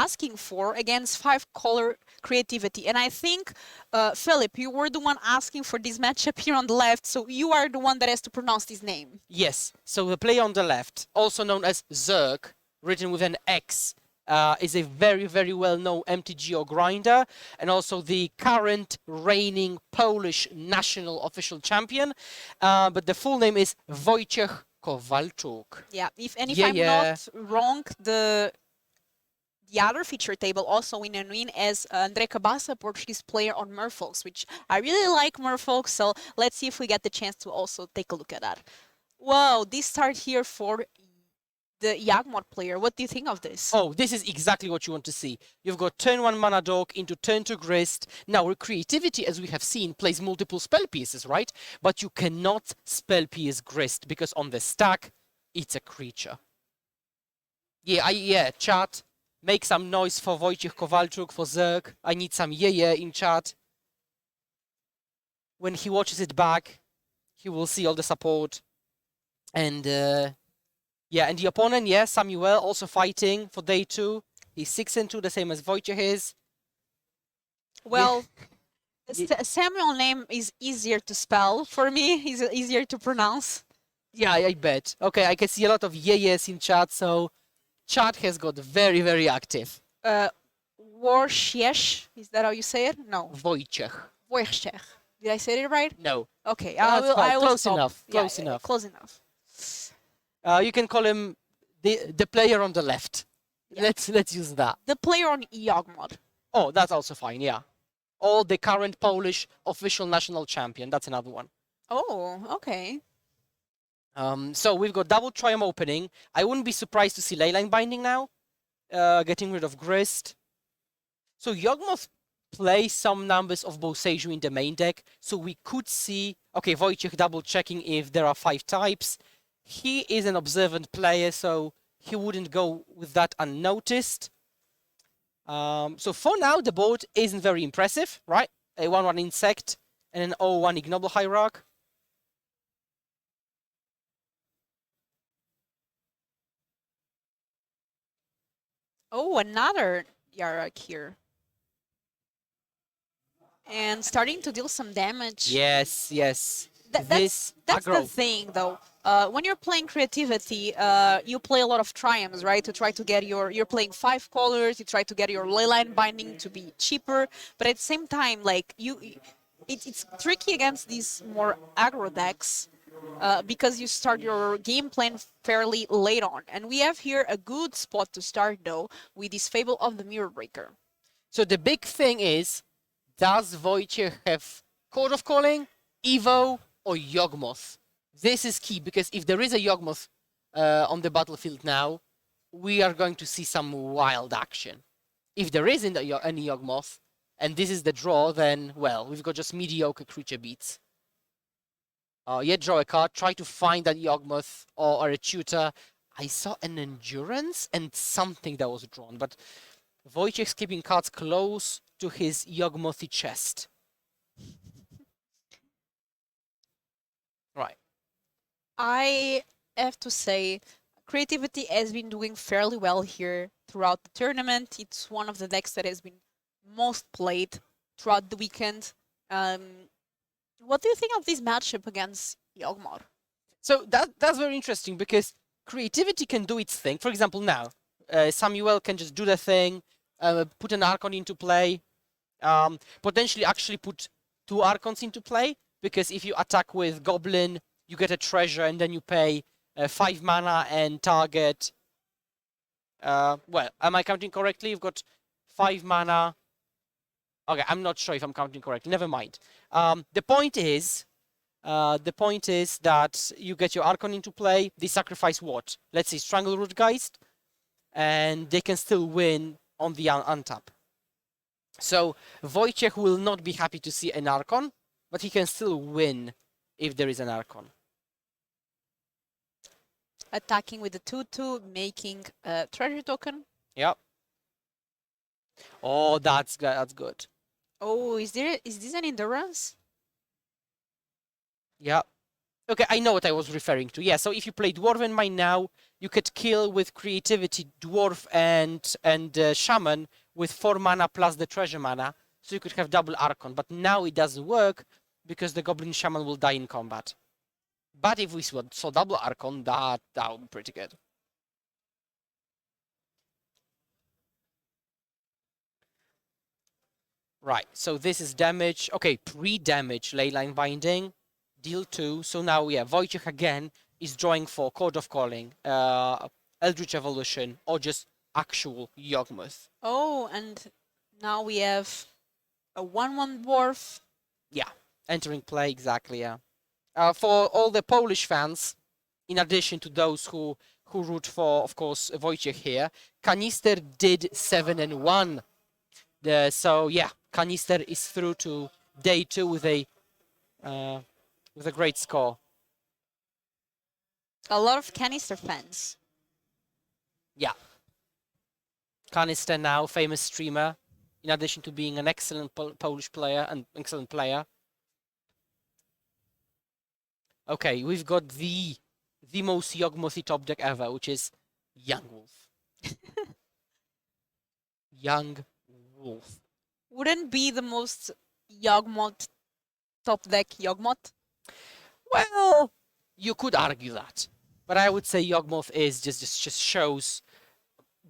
asking for against 5-color creativity. And I think, Philip, you were the one asking for this matchup here on the left, so you are the one that has to pronounce this name. Yes, so the player on the left, also known as Zerg, written with an X, is a very, very well-known MTG or grinder, and also the current reigning Polish national official champion. But the full name is Wojciech Kowalczuk. Yeah, if I'm not wrong, the other feature table also win as André Cabaça, Portuguese player on Merfolks, which I really like Merfolks, so let's see if we get the chance to also take a look at that. Wow, this start here for the Yawgmoth player. What do you think of this? Oh, this is exactly what you want to see. You've got turn 1 mana dog into turn 2 grist. Now, creativity, as we have seen, plays multiple spell pieces, right? But you cannot spell piece grist because on the stack, it's a creature. Yeah, chat. Make some noise for Wojciech Kowalczuk, for Zerg. I need some yeah in chat. When he watches it back, he will see all the support. And yeah, and the opponent, yeah, Samuel, also fighting for day 2. He's 6-2, the same as Wojciech is. Well, Samuel name is easier to spell for me. He's easier to pronounce. Yeah, I bet. Okay, I can see a lot of yes in chat, so chat has got very, very active. Wojciech, is that how you say it? No. Wojciech. Wojciech. Did I say it right? No. Okay, I will close stop. enough. Yeah, Close enough. Close enough. You can call him the player on the left. Yeah. Let's use that. The player on Yawgmoth. Oh, that's also fine, yeah. Or the current Polish official national champion. That's another one. Oh, okay. So we've got double Triumph opening. I wouldn't be surprised to see Leyline Binding now. Getting rid of Grist. So Yawgmoth plays some numbers of Boseiju in the main deck. So we could see... Okay, Wojciech double checking if there are 5 types. He is an observant player, so he wouldn't go with that unnoticed. So for now, the board isn't very impressive, right? A 1-1 Insect and an 0-1 Ignoble Hierarch. Oh, another Hierarch here. And starting to deal some damage. Yes. That's the thing, though. When you're playing creativity, you play a lot of triumphs, right? To try to get you're playing 5 colors, you try to get your Leyline Binding to be cheaper, but at the same time, like, it's tricky against these more aggro decks, because you start your game plan fairly late on. And we have here a good spot to start, though, with this Fable of the Mirror Breaker. So the big thing is, does Wojciech have Code of Calling, Evo, or Yawgmoth? This is key, because if there is a Yawgmoth on the battlefield now, we are going to see some wild action. If there isn't any Yawgmoth, and this is the draw, then, well, we've got just mediocre creature beats. Yeah, draw a card, try to find that Yawgmoth or a tutor. I saw an Endurance and something that was drawn, but Wojciech's keeping cards close to his Yawgmothy chest. Right. I have to say, creativity has been doing fairly well here throughout the tournament. It's one of the decks that has been most played throughout the weekend. What do you think of this matchup against Yawgmoth? So that's very interesting, because creativity can do its thing. For example, now, Samuel can just do the thing, put an Archon into play, potentially actually put 2 Archons into play, because if you attack with Goblin, you get a treasure, and then you pay 5 mana and target... well, am I counting correctly? You've got 5 mana. Okay, I'm not sure if I'm counting correctly. Never mind. The point is that you get your Archon into play. They sacrifice what? Let's say Strangleroot Geist, and they can still win on the untap. So Wojciech will not be happy to see an Archon, but he can still win if there is an Archon. Attacking with the 2/2, making a treasure token. Yep. Oh, that's good. Oh, is this an Endurance? Yeah. Okay, I know what I was referring to. Yeah, so if you play Dwarven Mine now, you could kill with creativity dwarf and shaman with 4 mana plus the treasure mana, so you could have double Archon. But now it doesn't work because the goblin shaman will die in combat. But if we saw double Archon, that would be pretty good. Right, so this is damage. Okay, pre-damage, Leyline Binding, deal 2. So now, yeah, Wojciech again is drawing for Chord of Calling, Eldritch Evolution, or just actual Yawgmoth. Oh, and now we have a 1/1 dwarf. Yeah, entering play, exactly, yeah. For all the Polish fans, in addition to those who root for, of course, Wojciech here, Kanister did 7-1. So yeah, Kanister is through to day 2 with a great score. A lot of Canister fans. Yeah. Kanister now, famous streamer, in addition to being an excellent Polish player and excellent player. Okay, we've got the most Yawgmothy top deck ever, which is Yawgmoth. Yawgmoth. Wouldn't be the most Yawgmoth top deck Yawgmoth? Well, you could argue that, but I would say Yawgmoth is just shows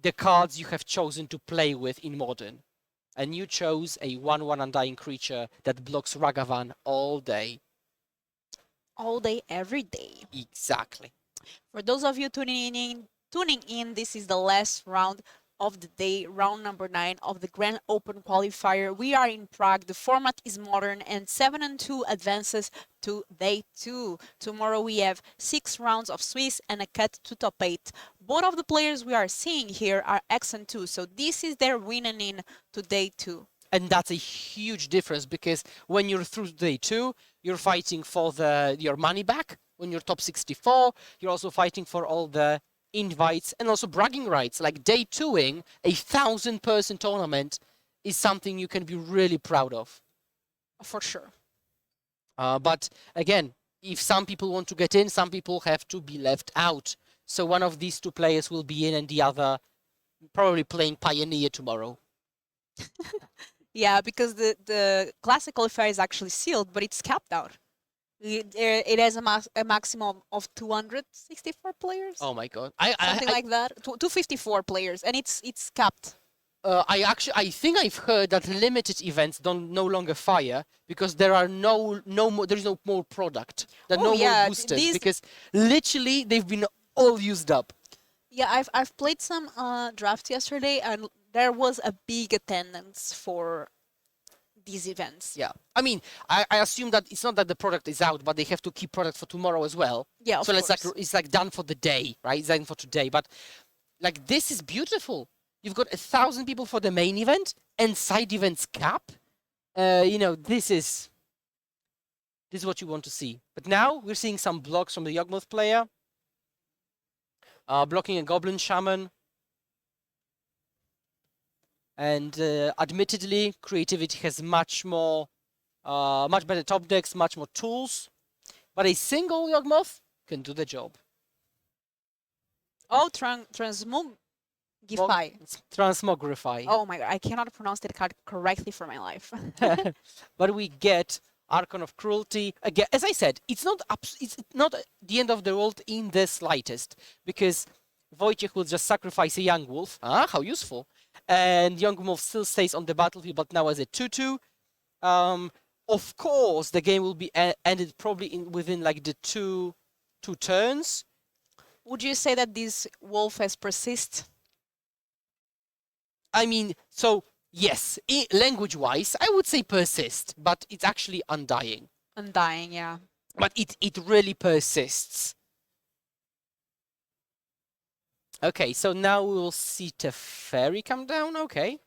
the cards you have chosen to play with in Modern, and you chose a 1/1 undying creature that blocks Ragavan all day. All day, every day. Exactly. For those of you tuning in, this is the last round of the day, round number 9 of the Grand Open qualifier. We are in Prague. The format is Modern, and 7-2 advances to day 2. Tomorrow we have 6 rounds of Swiss and a cut to top 8. Both of the players we are seeing here are X and 2, so this is their winning in to day 2. And that's a huge difference, because when you're through day 2, you're fighting for your money back. When you're top 64, you're also fighting for all the invites and also bragging rights. Like day 2ing a 1,000-person tournament is something you can be really proud of. For sure. But again, if some people want to get in, some people have to be left out. So one of these 2 players will be in and the other probably playing Pioneer tomorrow. Yeah, because the classic qualifier is actually sealed, but it's capped out. It has a maximum of 264 players. Oh my god! Something like that. 254 players, and it's capped. I think I've heard that limited events no longer fire because there are there is no more product. There are no more boosters because literally they've been all used up. Yeah, I've played some drafts yesterday, and there was a big attendance for these events. Yeah, I mean, I assume that it's not that the product is out, but they have to keep product for tomorrow as well. Yeah, so it's like done for the day, right? It's done for today. But like this is beautiful. You've got 1,000 people for the main event and side events cap. You know, this is what you want to see. But now we're seeing some blocks from the Yawgmoth player. Blocking a Goblin Shaman. And admittedly, creativity has much better top decks, much more tools. But a single Yawgmoth can do the job. Oh, Transmogrify. Transmogrify. Oh my god, I cannot pronounce that card correctly for my life. But we get Archon of Cruelty. Again, as I said, it's not the end of the world in the slightest, because Wojciech will just sacrifice a Yawgmoth. Ah, how useful. And Yawgmoth still stays on the battlefield, but now as a 2/2. Of course, the game will be ended probably within like the two turns. Would you say that this wolf has persist? I mean, so yes, language-wise, I would say persist, but it's actually undying. Undying, yeah. But it really persists. Okay, so now we will see Teferi come down. Okay.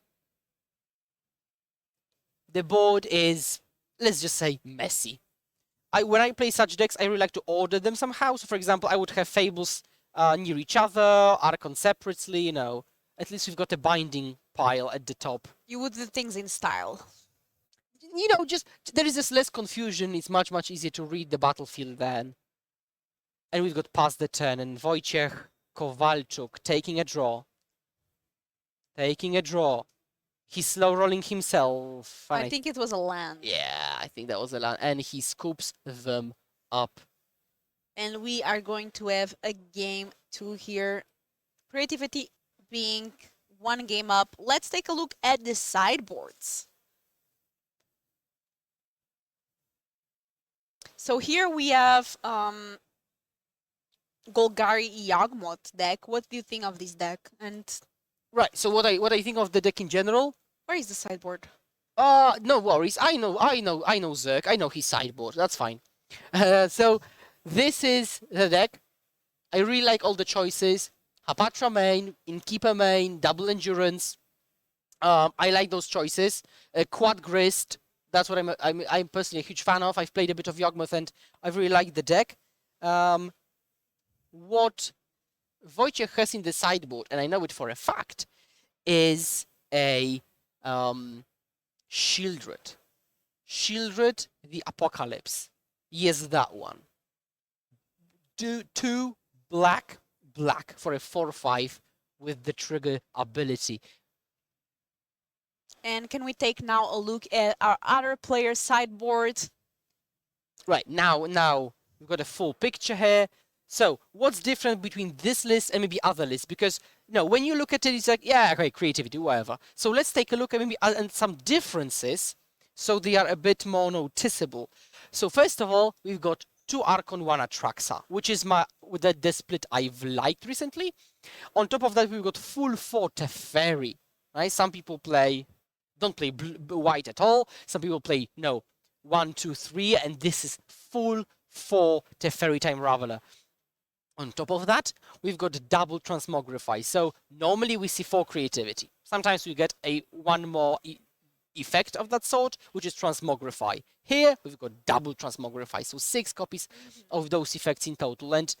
The board is, let's just say, messy. When I play such decks, I really like to order them somehow. So, for example, I would have Fables near each other, Archon separately, you know. At least we've got a binding pile at the top. You would do things in style. You know, just there is just less confusion. It's much easier to read the battlefield then. And we've got past the turn, and Wojciech Kowalczuk taking a draw. Taking a draw. He's slow rolling himself. I think it was a land. Yeah, I think that was a land. And he scoops them up. And we are going to have a game 2 here. Creativity being 1 game up. Let's take a look at the sideboards. So here we have Golgari Yawgmoth deck. What do you think of this deck? And right, so what I think of the deck in general? Where is the sideboard? No worries. I know Zerk. I know his sideboard. That's fine. So this is the deck. I really like all the choices. Hapatra main, Innkeeper main, double endurance. I like those choices. Quad Grist. That's what I'm personally a huge fan of. I've played a bit of Yawgmoth and I really like the deck. What Wojciech has in the sideboard, and I know it for a fact, is a Shieldred. Shieldred the Apocalypse. Yes, that one. Do 2 black for a 4/5 with the trigger ability. And can we take now a look at our other players' sideboard? Right, now we've got a full picture here. So what's different between this list and maybe other lists? Because when you look at it, it's like, yeah, okay, creativity, whatever. So let's take a look at maybe some differences so they are a bit more noticeable. So first of all, we've got 2 Archon, 1 Atraxa, which is the split I've liked recently. On top of that, we've got full 4 Teferi, right? Some people don't play white at all. Some people play 1, 2, 3, and this is full 4 Teferi Time Raveler. On top of that, we've got double Transmogrify. So normally we see 4 creativity. Sometimes we get one more effect of that sort, which is Transmogrify. Here we've got double Transmogrify, so 6 copies of those effects in total. And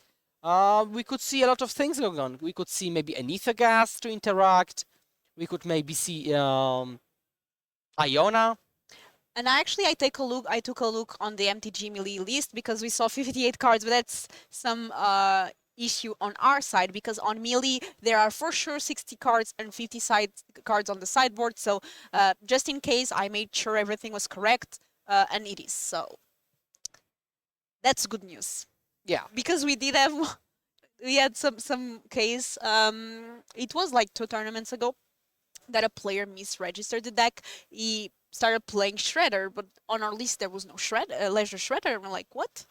we could see a lot of things going on. We could see maybe an Ethergas to interact. We could maybe see Iona. And actually, I took a look on the MTG Melee list because we saw 58 cards, but that's some issue on our side because on Melee there are for sure 60 cards and 50 cards on the sideboard. So just in case, I made sure everything was correct, and it is. So that's good news. Yeah, because we had some case. It was like 2 tournaments ago that a player misregistered the deck. He started playing Shredder, but on our list there was no Leisure Shredder, and we're like, what?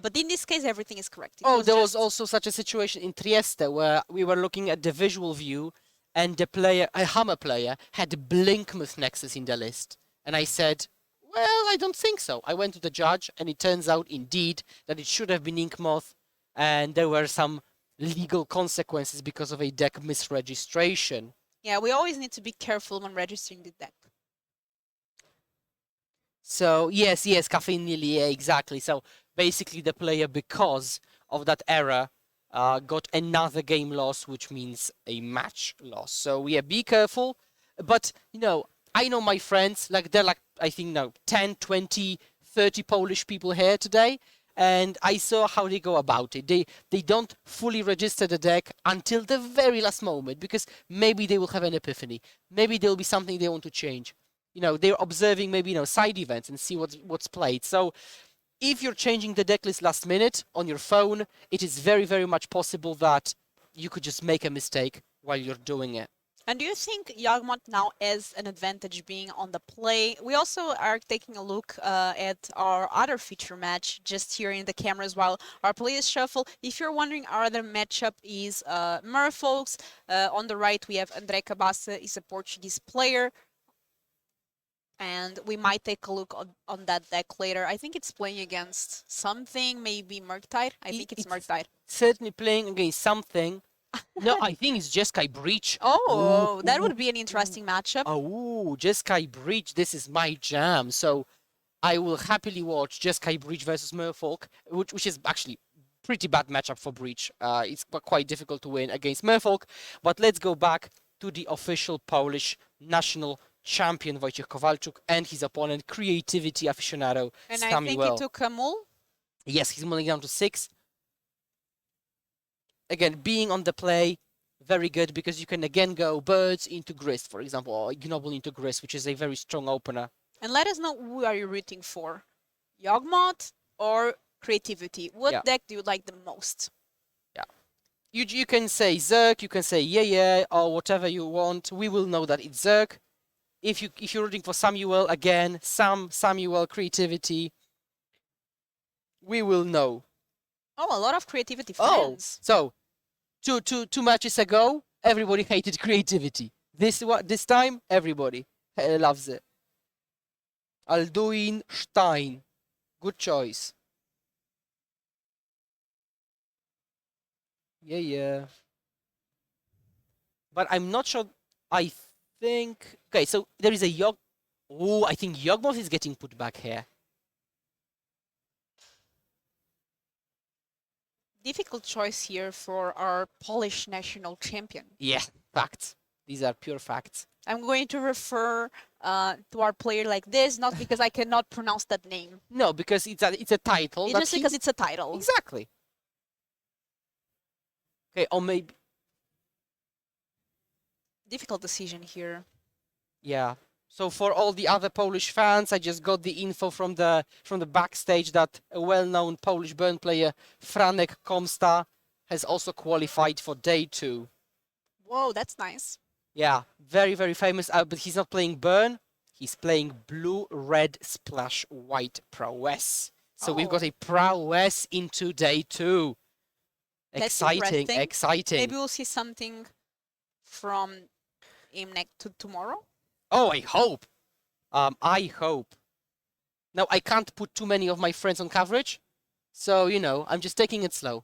But in this case, everything is correct. There was also such a situation in Trieste where we were looking at the visual view, and the player, a Hammer player, had Blinkmoth Nexus in the list. And I said, well, I don't think so. I went to the judge, and it turns out, indeed, that it should have been Inkmoth, and there were some legal consequences because of a deck misregistration. Yeah, we always need to be careful when registering the deck. So, yes, Caffeine Lily, yeah, exactly. So, basically, the player, because of that error, got another game loss, which means a match loss. So, yeah, be careful. But, I know my friends, they're I think, 10, 20, 30 Polish people here today. And I saw how they go about it. They don't fully register the deck until the very last moment, because maybe they will have an epiphany. Maybe there will be something they want to change. They're observing maybe, side events and see what's played. So if you're changing the deck list last minute on your phone, it is very, very much possible that you could just make a mistake while you're doing it. And do you think Yawgmoth now has an advantage being on the play? We also are taking a look at our other feature match just here in the cameras while our players shuffle. If you're wondering, our other matchup is Merfolks. On the right, we have André Cabaça, is a Portuguese player. And we might take a look on that deck later. I think it's playing against something, maybe Murktide. I think it's Murktide. Certainly playing against something. No, I think it's Jeskai Breach. Oh, that would be an interesting matchup. Oh, Jeskai Breach. This is my jam. So I will happily watch Jeskai Breach versus Merfolk, which is actually pretty bad matchup for Breach. It's quite difficult to win against Merfolk. But let's go back to the official Polish national champion Wojciech Kowalczuk and his opponent, creativity aficionado and Samuel. I think he took a mule. Yes, he's mulling down to 6. again, being on the play, very good because you can again go birds into grist, for example, or ignoble into grist, which is a very strong opener. And let us know who are you rooting for, Yawgmoth or Creativity. What deck do you like the most? Yeah, you can say Zerg, you can say yeah, or whatever you want. We will know that it's Zerg. If you're rooting for Samuel, again, Samuel Creativity, we will know. Oh, a lot of Creativity fans. So two matches ago, everybody hated Creativity. This time, everybody loves it. Alduin Stein, good choice. Yeah. But I'm not sure. I think. Okay, so there is a Yog. Oh, I think Yawgmoth is getting put back here. Difficult choice here for our Polish national champion. Yeah, facts. These are pure facts. I'm going to refer to our player like this, not because I cannot pronounce that name. No, because it's a title. It's just because it's a title. Exactly. Okay, or maybe. Difficult decision here. Yeah. So for all the other Polish fans, I just got the info from the backstage that a well-known Polish burn player, Franek Komsta, has also qualified for day 2. Whoa, that's nice. Yeah, very, very famous. But he's not playing burn. He's playing blue, red, splash, white prowess. So we've got a prowess into day 2. Exciting, exciting. Maybe we'll see something from him tomorrow. Oh, I hope. I hope. Now, I can't put too many of my friends on coverage. So, I'm just taking it slow.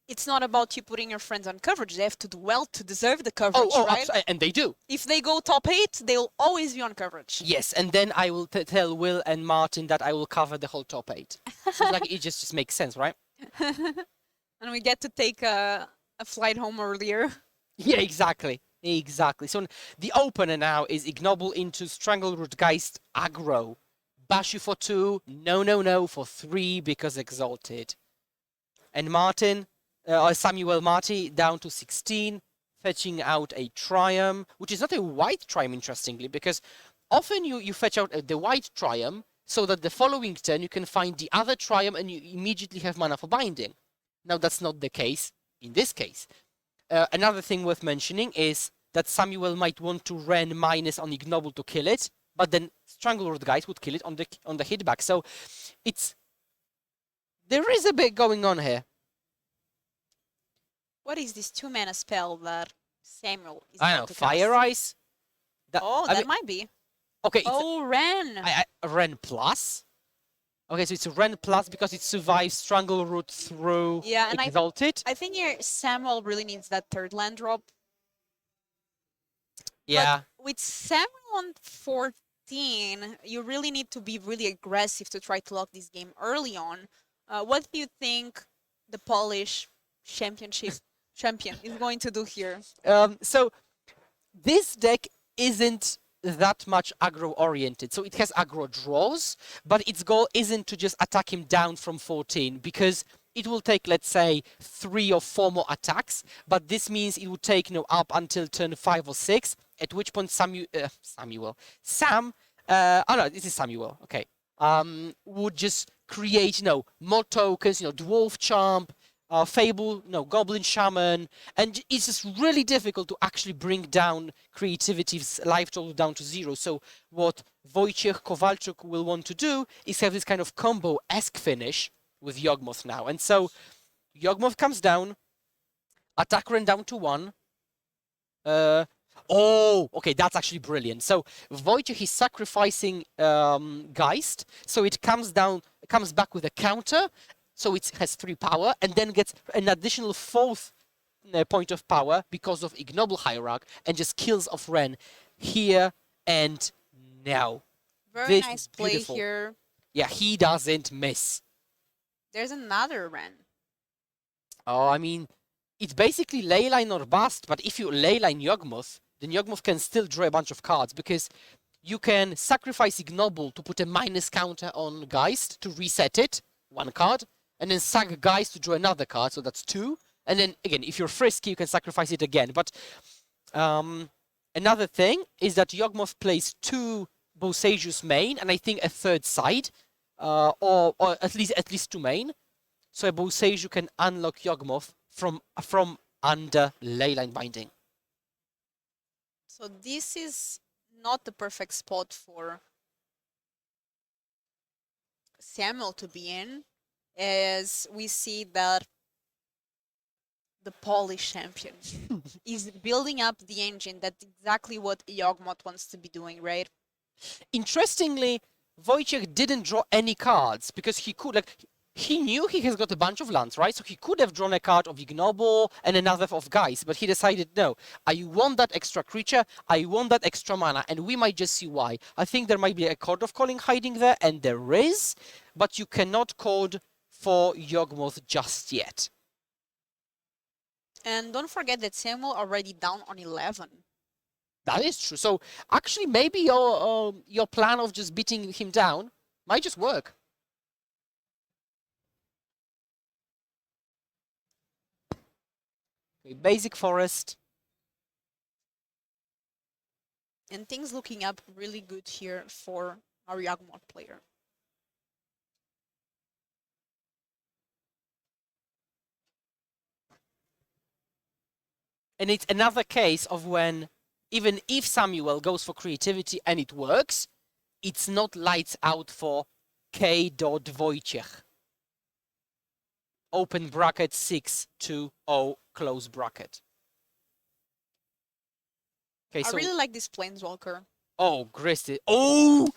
It's not about you putting your friends on coverage. They have to do well to deserve the coverage, right? And they do. If they go top 8, they'll always be on coverage. Yes, and then I will tell Will and Martin that I will cover the whole top 8. So, it just makes sense, right? And we get to take a flight home earlier. Yeah, exactly. So the opener now is Ignoble into Strangleroot Geist aggro. Bashu for 2, no for 3 because Exalted. And Samuel Marti down to 16, fetching out a Triumph, which is not a white Triumph, interestingly, because often you fetch out the white Triumph so that the following turn you can find the other Triumph and you immediately have mana for binding. Now, that's not the case in this case. Another thing worth mentioning is that Samuel might want to Ren minus on Ignoble to kill it, but then Strangleroot Geist would kill it on the hitback. So there is a bit going on here. What is this 2-mana spell that Samuel is I going know, to cast? Fire Ice. That might be. Okay. Ren. Ren plus. Okay, so it's Ren plus because it survives Strangleroot through Exalted. I think here Samuel really needs that 3rd land drop. Yeah. But with Samuel on 14, you really need to be really aggressive to try to lock this game early on. What do you think the Polish champion is going to do here? So this deck isn't that much aggro oriented. So it has aggro draws, but its goal isn't to just attack him down from 14 because it will take, let's say, 3 or 4 more attacks, but this means it will take, up until turn 5 or 6, at which point Sam, this is Samuel, okay, would just create, more tokens, Dwarf Champ, Fable, Goblin Shaman, and it's just really difficult to actually bring down Creativity's life total down to 0. So what Wojciech Kowalczuk will want to do is have this kind of combo-esque finish with Yawgmoth now. And so Yawgmoth comes down, attack Ren down to 1. Okay, that's actually brilliant. So Wojciech is sacrificing Geist, so it comes back with a counter, so it has 3 power, and then gets an additional 4th point of power because of Ignoble Hierarch, and just kills off Ren here and now. Very nice play here. Yeah, he doesn't miss. There's another Ren. Oh, I mean, it's basically Leyline or bust, but if you Leyline Yawgmoth, then Yawgmoth can still draw a bunch of cards, because you can sacrifice Ignoble to put a minus counter on Geist to reset it, 1 card, and then sack guys to draw another card, so that's 2. And then again, if you're frisky, you can sacrifice it again. But another thing is that Yawgmoth plays 2 Boseijus main, and I think a 3rd side, or at least 2 main. So a Boseiju can unlock Yawgmoth from under Leyline Binding. So this is not the perfect spot for Samuel to be in, as we see that the Polish champion is building up the engine. That's exactly what Yawgmoth wants to be doing, right? Interestingly, Wojciech didn't draw any cards because he could, like, he knew he has got a bunch of lands, right? So he could have drawn a card of Ignoble and another of Guys, but he decided, no, I want that extra creature, I want that extra mana, and we might just see why. I think there might be a Chord of Calling hiding there, and there is, but you cannot code for Yawgmoth just yet. And don't forget that Samuel already down on 11. That is true. So actually, maybe your plan of just beating him down might just work. Okay, basic forest. And things looking up really good here for our Yawgmoth player. And it's another case of when, even if Samuel goes for creativity and it works, it's not lights out for K. Wojciech. Open bracket 620 close bracket. Okay, I so really like this Planeswalker. oh, Grist. Oh,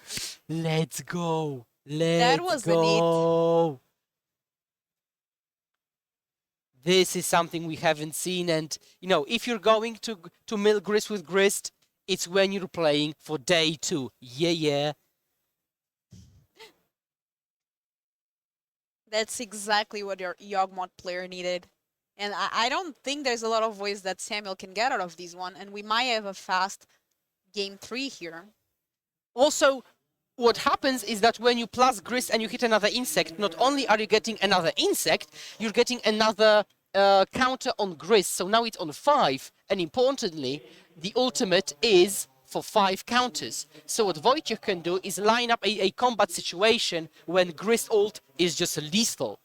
let's go. Let's was a go. This is something we haven't seen, and you know, if you're going to mill Grist with Grist, it's when you're playing for day 2. Yeah. That's exactly what your Yawgmoth player needed. And I don't think there's a lot of ways that Samuel can get out of this one, and we might have a fast game 3 here. Also, what happens is that when you plus Grist and you hit another insect, not only are you getting another insect, you're getting another counter on Grist. So now it's on 5, and importantly, the ultimate is for 5 counters. So what Wojciech can do is line up a combat situation when Grist ult is just lethal.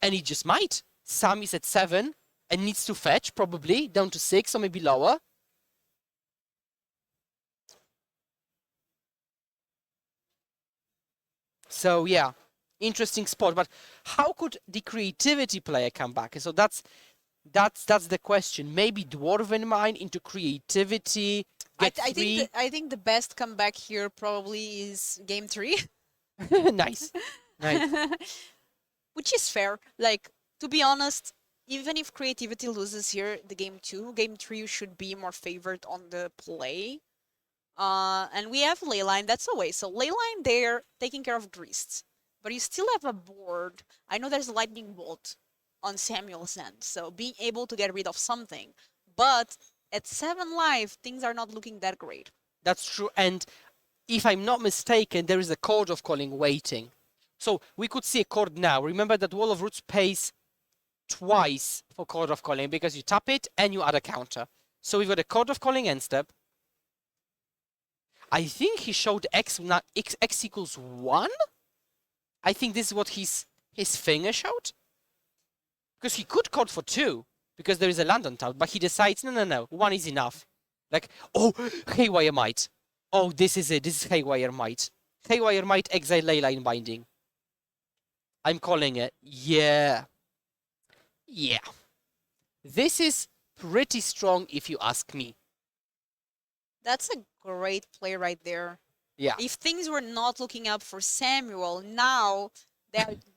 And he just might. Sam is at 7 and needs to fetch, probably, down to 6 or maybe lower. So yeah, interesting spot. But how could the creativity player come back? And so that's the question. Maybe Dwarven Mine into creativity. I think the best comeback here probably is game 3. Nice. Which is fair. Like, to be honest, even if creativity loses here, the game 2, game 3 should be more favored on the play. And we have Leyline, that's the way. So Leyline there, taking care of Grist. But you still have a board. I know there's a Lightning Bolt on Samuel's end, so being able to get rid of something. But at 7 life, things are not looking that great. That's true. And if I'm not mistaken, there is a Chord of Calling waiting. So we could see a chord now. Remember that Wall of Roots pays twice for Chord of Calling because you tap it and you add a counter. So we've got a Chord of Calling end step. I think he showed X equals 1. I think this is what his finger showed. Because he could chord for 2, because there is a land on top, but he decides, no, 1 is enough. Like, oh, Haywire Might. Oh, this is it. This is Haywire Might. Haywire Might, exile Leyline Binding. I'm calling it. Yeah. This is pretty strong if you ask me. That's a great play right there. Yeah. If things were not looking up for Samuel, now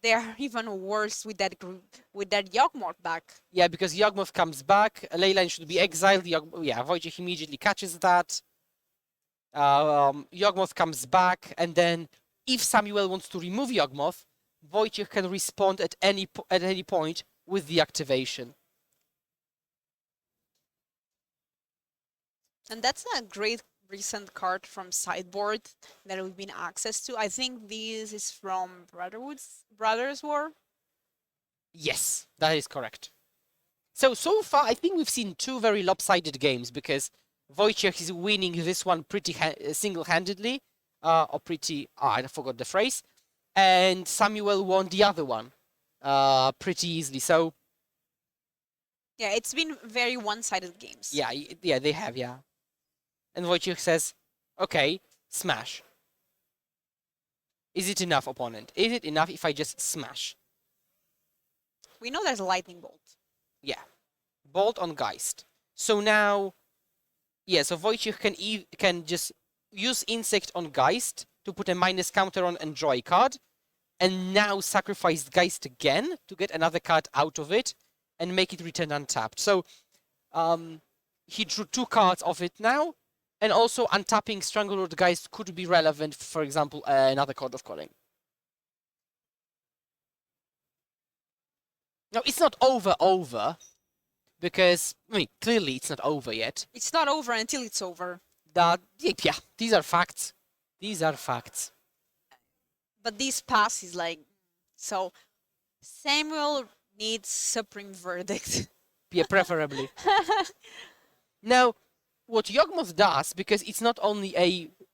they're even worse with that Yawgmoth back. Yeah, because Yawgmoth comes back, Leyline should be exiled. Wojciech immediately catches that. Yawgmoth comes back, and then if Samuel wants to remove Yawgmoth, Wojciech can respond at any point with the activation. And that's a great recent card from sideboard that we've been access to. I think this is from Brothers War. Yes, that is correct. So far, I think we've seen two very lopsided games because Wojciech is winning this one pretty single-handedly, or pretty, I forgot the phrase, and Samuel won the other one pretty easily. So Yeah, it's been very one-sided games. yeah, yeah, they have, yeah. And Wojciech says, okay, smash. Is it enough, opponent? Is it enough if I just smash? We know there's a lightning bolt. Yeah. Bolt on Geist. So now, yeah, so Wojciech can just use Insect on Geist to put a minus counter on and draw a card, and now sacrifice Geist again to get another card out of it and make it return untapped. So he drew two cards of it now, and also untapping Stranglelord Geist could be relevant, for example, another Card of Calling. Now, it's not over, because, I mean, clearly it's not over yet. It's not over until it's over. Yeah, these are facts. These are facts. But this pass is like... So, Samuel needs Supreme Verdict. Yeah, preferably. Now, what Yawgmoth does, because it's not only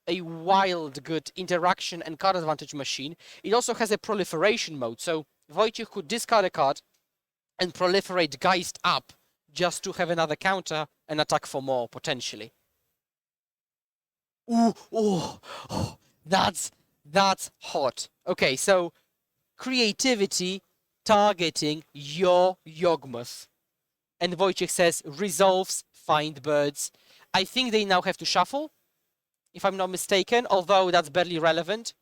a wild good interaction and card advantage machine, it also has a proliferation mode. So Wojciech could discard a card and proliferate Geist up just to have another counter and attack for more, potentially. Ooh, oh, that's hot. Okay, so creativity targeting your Yawgmoth. And Wojciech says, resolves, find birds. I think they now have to shuffle, if I'm not mistaken, although that's barely relevant.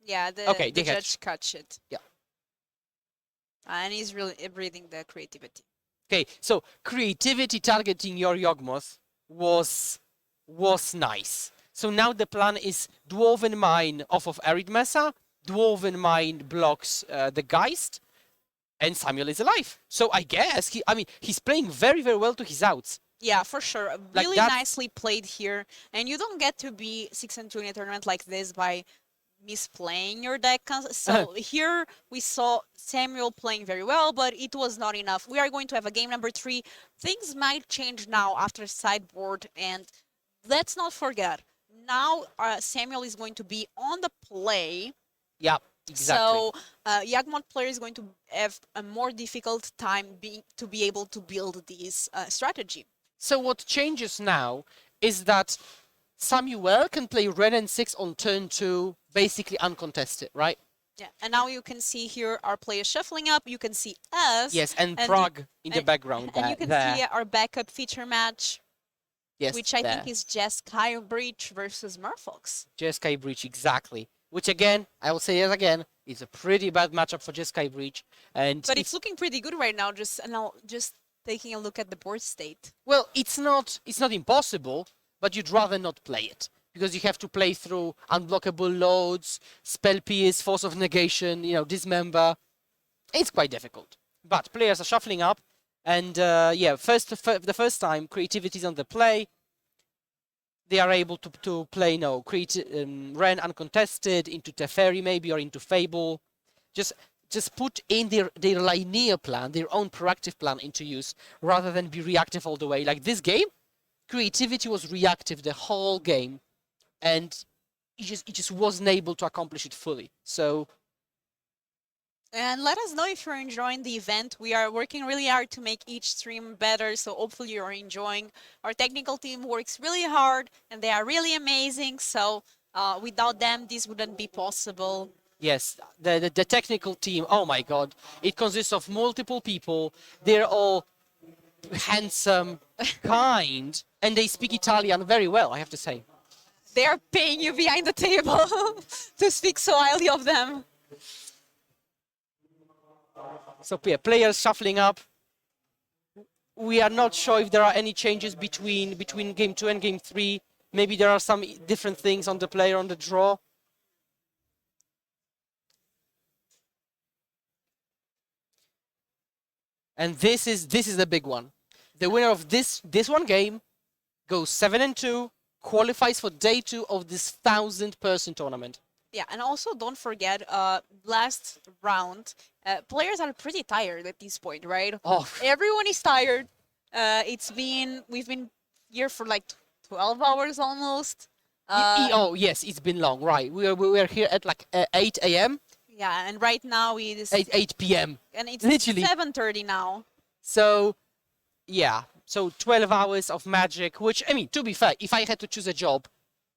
Yeah, Okay, the judge catch it. Yeah. And he's really breathing the creativity. Okay, so creativity targeting your Yawgmoth was nice. So now the plan is Dwarven Mine off of Arid Mesa, Dwarven Mine blocks the Geist, and Samuel is alive. So I guess, he's playing very, very well to his outs. Yeah, for sure. Like Really nicely played here. And you don't get to be 6-2 in a tournament like this by misplaying your deck. So here we saw Samuel playing very well, but it was not enough. We are going to have a game number 3. Things might change now after sideboard, and let's not forget, now Samuel is going to be on the play. Yeah, exactly. So Yawgmoth player is going to have a more difficult time to be able to build this strategy. So what changes now is that Samuel can play Red and 6 on turn 2, basically uncontested, right? Yeah, and now you can see here our players shuffling up. You can see us. Yes, and Prague in the background. And you can see our backup feature match, yes, which I think is Jeskai Breach versus Merfolk. Jeskai Breach, exactly. Which again, I will say it again, is a pretty bad matchup for Jeskai Breach. But it's looking pretty good right now. Just taking a look at the board state. Well, it's not impossible, but you'd rather not play it, because you have to play through unblockable loads, spell pierce, force of negation, dismember. It's quite difficult. But players are shuffling up, and yeah, the first time creativity is on the play, they are able to play Ren uncontested into Teferi maybe, or into Fable. Just put in their linear plan, their own proactive plan into use, rather than be reactive all the way. Like this game, creativity was reactive the whole game, and it just wasn't able to accomplish it fully. So. And let us know if you're enjoying the event. We are working really hard to make each stream better, so hopefully you're enjoying. Our technical team works really hard, and they are really amazing, so without them, this wouldn't be possible. Yes, the technical team, oh my god, it consists of multiple people. They're all handsome, kind, and they speak Italian very well, I have to say. They are paying you behind the table to speak so highly of them. So yeah, players shuffling up. We are not sure if there are any changes between game 2 and game 3. Maybe there are some different things on the player, on the draw. And this is the big one. The winner of this one game goes 7-2, qualifies for day 2 of this 1,000-person tournament. Yeah, and also don't forget, last round, players are pretty tired at this point, right? Oh, Everyone is tired. We've been here for like 12 hours almost. oh yes, it's been long, right? We are here at like 8 a.m., Yeah, and right now it is 8 p.m. and it's literally. 7:30 now. So, yeah, so 12 hours of magic, which, I mean, to be fair, if I had to choose a job,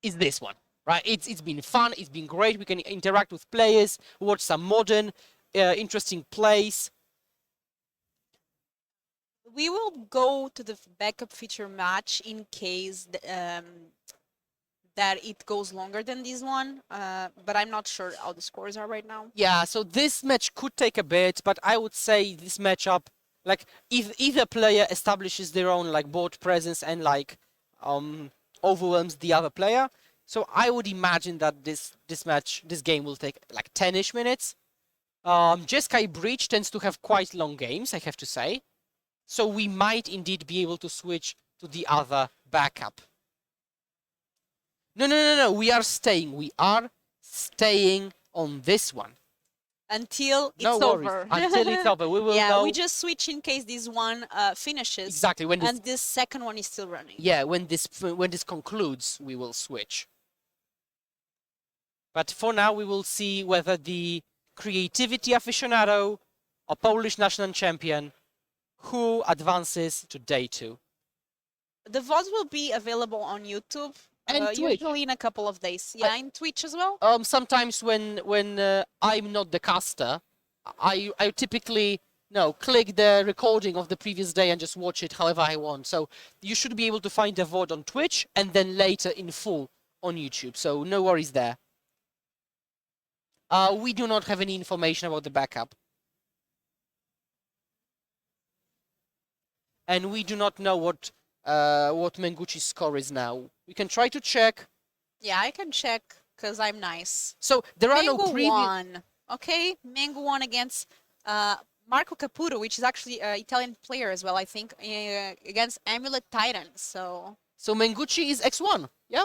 it's this one, right? It's been fun, it's been great, we can interact with players, watch some modern, interesting plays. We will go to the backup feature match in case that it goes longer than this one, but I'm not sure how the scores are right now. Yeah, so this match could take a bit, but I would say this matchup, like, if either player establishes their own, like, board presence and, like, overwhelms the other player, so I would imagine that this game will take, like, 10-ish minutes. Jeskai Breach tends to have quite long games, I have to say, so we might indeed be able to switch to the other backup. No, we are staying on this one. Until it's No worries. over. Until it's over. We will yeah, know. we just switch in case this one finishes. Exactly. When this, and this second one is still running. yeah, when this concludes, we will switch. But for now, we will see whether the creativity aficionado or Polish national champion who advances to day 2. The VODs will be available on YouTube. And Twitch. Usually in a couple of days. Yeah, in Twitch as well. Sometimes when I'm not the caster, I typically click the recording of the previous day and just watch it however I want. So you should be able to find the VOD on Twitch and then later in full on YouTube. So no worries there. We do not have any information about the backup. And we do not know what Menguchi's score is now. We can try to check. Yeah, I can check because I'm nice. So there are Mengu no previous. won. Okay, Mengu won against Marco Caputo, which is actually an Italian player as well, I think, against Amulet Titan. So Menguchi is X1, yeah?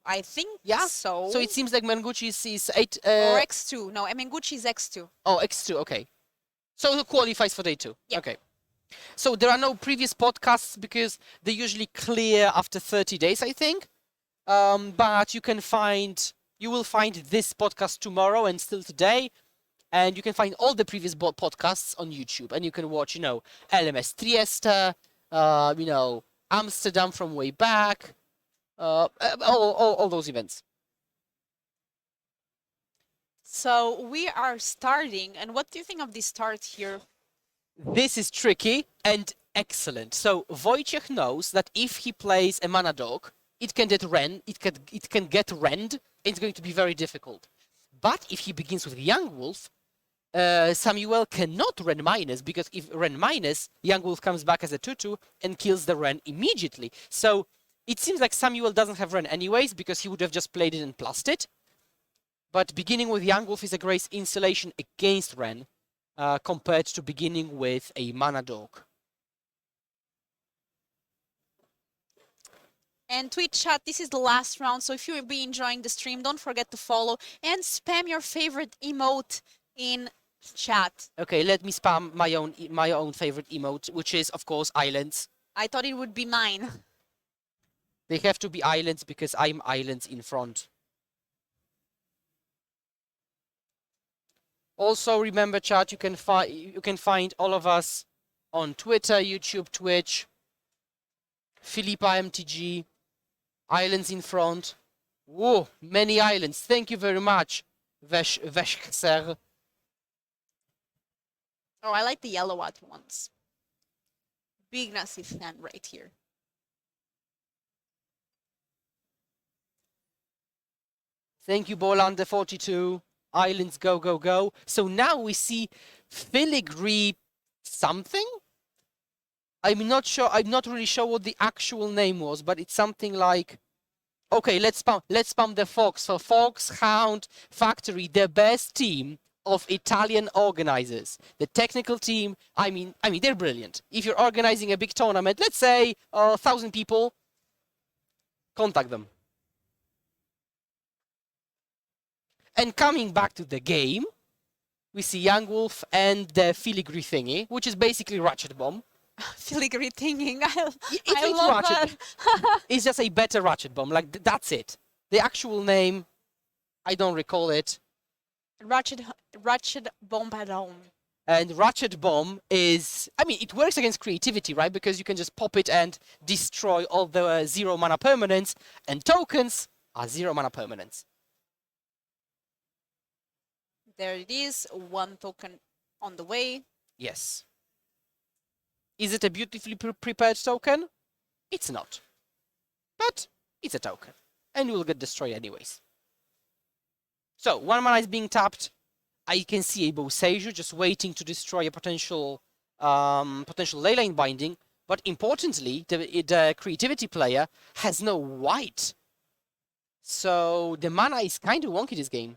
I think Yeah. so. So it seems like Menguchi is 8. Or X2. No, Menguchi is X2. Oh, X2, okay. So it qualifies for day 2. Yeah. Okay. So there are no previous podcasts because they usually clear after 30 days, I think. But you will find this podcast tomorrow and still today. And you can find all the previous podcasts on YouTube. And you can watch, LMS Trieste, Amsterdam from way back, all those events. So we are starting. And what do you think of this start here? This is tricky and excellent. So Wojciech knows that if he plays a mana dog, it can get rend. It's going to be very difficult. But if he begins with Yawgmoth, Samuel cannot Ren minus, because if Ren minus, Yawgmoth comes back as a 2/2 and kills the Ren immediately. So it seems like Samuel doesn't have Ren anyways, because he would have just played it and plussed it. But beginning with Yawgmoth is a great insulation against Ren. Compared to beginning with a mana dog. And Twitch chat, this is the last round, so if you'll be enjoying the stream, don't forget to follow and spam your favorite emote in chat. Okay, let me spam my own favorite emote, which is, of course, islands. I thought it would be mine. They have to be islands because I'm islands in front. Also, remember, chat, you can find all of us on Twitter, YouTube, Twitch, Filipa MTG, Islands in Front. Whoa, many islands. Thank you very much, Veshkser. Oh, I like the yellow ones. Big Nazi fan right here. Thank you, Bolander42. Islands, go, go, go. So now we see filigree something? I'm not really sure what the actual name was, but it's something like... Okay, let's spam the Fox. So Fox, Hound, Factory, the best team of Italian organizers. The technical team, I mean, they're brilliant. If you're organizing a big tournament, let's say 1,000 people, contact them. And coming back to the game, we see Yawgmoth and the filigree thingy, which is basically Ratchet Bomb. Filigree thinking. It's I love Ratchet. that. It's just a better Ratchet Bomb. Like that's it. The actual name, I don't recall it. Ratchet Bombardon. And Ratchet Bomb is, I mean, it works against creativity, right? Because you can just pop it and destroy all the 0 mana permanents, and tokens are 0 mana permanents. There it is, 1 token on the way. Yes. Is it a beautifully prepared token? It's not. But it's a token. And it will get destroyed anyways. So, 1 mana is being tapped. I can see a Boseiju just waiting to destroy a potential leyline binding. But importantly, the creativity player has no white. So the mana is kind of wonky this game.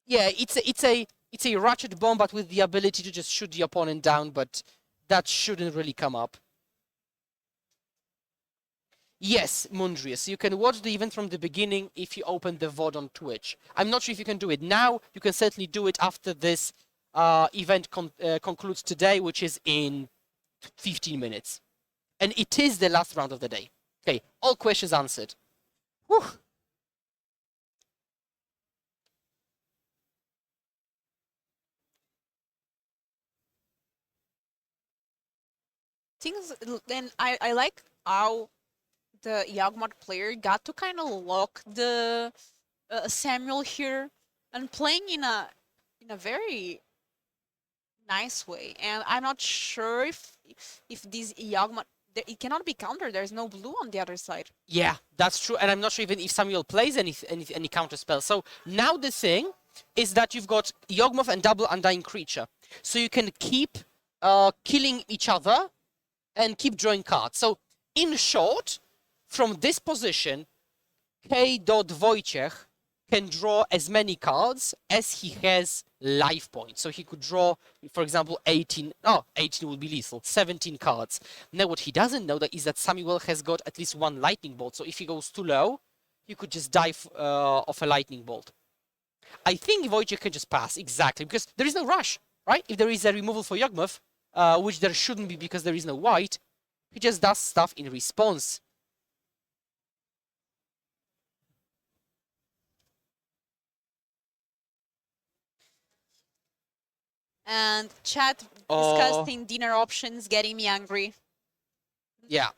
Yeah, it's a Ratchet Bomb, but with the ability to just shoot the opponent down, but that shouldn't really come up. Yes, Mundrius, you can watch the event from the beginning if you open the VOD on Twitch. I'm not sure if you can do it now. You can certainly do it after this event concludes today, which is in 15 minutes. And it is the last round of the day. Okay, all questions answered. Whew. Then I like how the Yawgmoth player got to kind of lock the Samuel here and playing in a very nice way. And I'm not sure if this Yawgmoth, it cannot be countered. There's no blue on the other side. Yeah, that's true. And I'm not sure even if Samuel plays any counter spell. So now the thing is that you've got Yawgmoth and double Undying Creature. So you can keep killing each other and keep drawing cards. So in short, from this position, K.Wojciech can draw as many cards as he has life points. So he could draw, for example, 18 would be lethal, 17 cards. Now what he doesn't know is that Samuel has got at least 1 lightning bolt. So if he goes too low, you could just die off a lightning bolt. I think Wojciech can just pass, exactly, because there is no rush, right? If there is a removal for Yawgmoth, which there shouldn't be because there is no white, he just does stuff in response. And chat discussing dinner options, getting me angry. Yeah.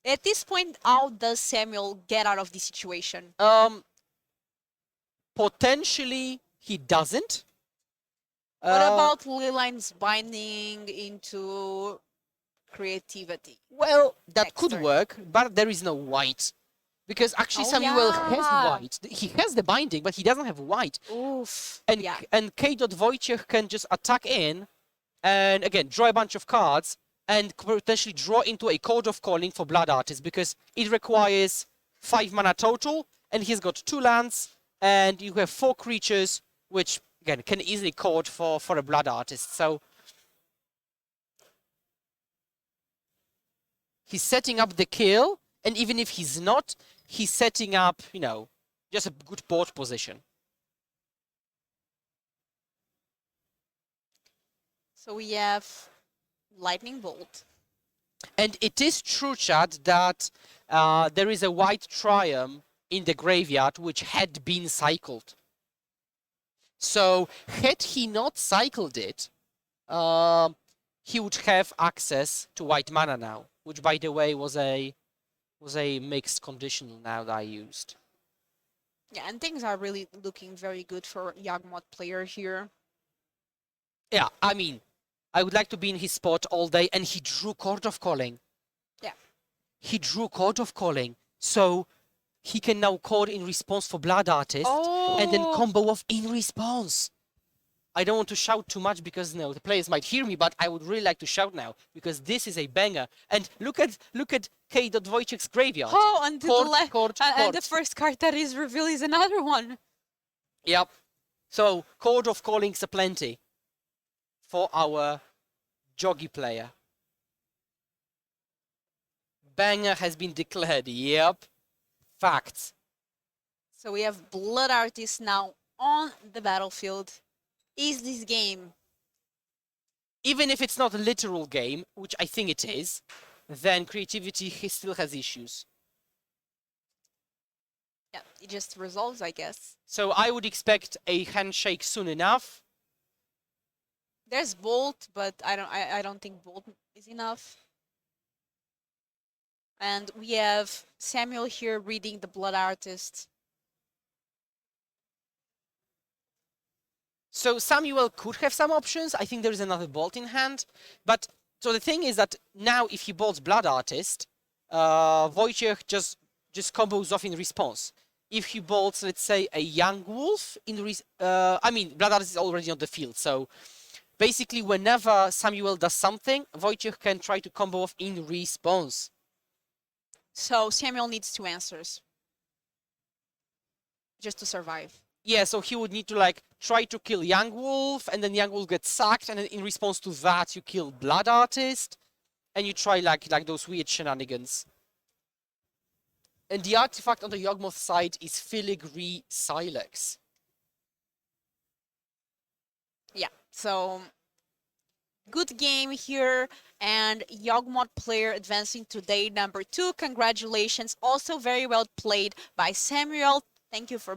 At this point, how does Samuel get out of this situation? Potentially, he doesn't. What about Leyline's binding into creativity? Well, that Next could turn. work, but there is no white. Because actually Samuel has white. He has the binding, but he doesn't have white. Oof. And yeah. and K.Wojciech can just attack in and again draw a bunch of cards and potentially draw into a Code of Calling for Blood Artist because it requires 5 mana total and he's got 2 lands and you have 4 creatures which again can easily code for a Blood Artist. So he's setting up the kill, and even if he's not, he's setting up, you know, just a good board position. So we have Lightning Bolt. And it is true, Chad, that there is a white Triumph in the graveyard which had been cycled. So had he not cycled it, he would have access to white mana now, which, by the way, was a mixed conditional now that I used. Yeah, and things are really looking very good for Yawgmoth player here. Yeah, I mean, I would like to be in his spot all day, and he drew Court of Calling. Yeah. He drew Court of Calling, so he can now call in response for Blood Artist, and then combo off in response. I don't want to shout too much because no, the players might hear me, but I would really like to shout now because this is a banger. And look at K.Wojciech's graveyard. Oh, and Court. the first card that is revealed is another one. Yep. So Court of Calling's aplenty for our Joggy player. Banger has been declared. Yep. Facts. So we have Blood Artist now on the battlefield. Is this game? Even if it's not a literal game, which I think it is, then creativity still has issues. Yeah, it just resolves, I guess. So I would expect a handshake soon enough. There's Bolt, but I don't think Bolt is enough. And we have Samuel here reading the Blood Artist. So Samuel could have some options. I think there is another Bolt in hand. But so the thing is that now if he bolts Blood Artist, Wojciech just combos off in response. If he bolts, let's say, a Yawgmoth I mean, Blood Artist is already on the field, so basically whenever Samuel does something, Wojciech can try to combo off in response. So Samuel needs 2 answers just to survive. Yeah, so he would need to like try to kill Yawgmoth, and then Yawgmoth gets sacked, and then in response to that you kill Blood Artist, and you try like those weird shenanigans. And the artifact on the Yawgmoth side is Filigree Silex. Yeah, so good game here, and Yawgmoth player advancing to day number 2. Congratulations. Also very well played by Samuel. Thank you for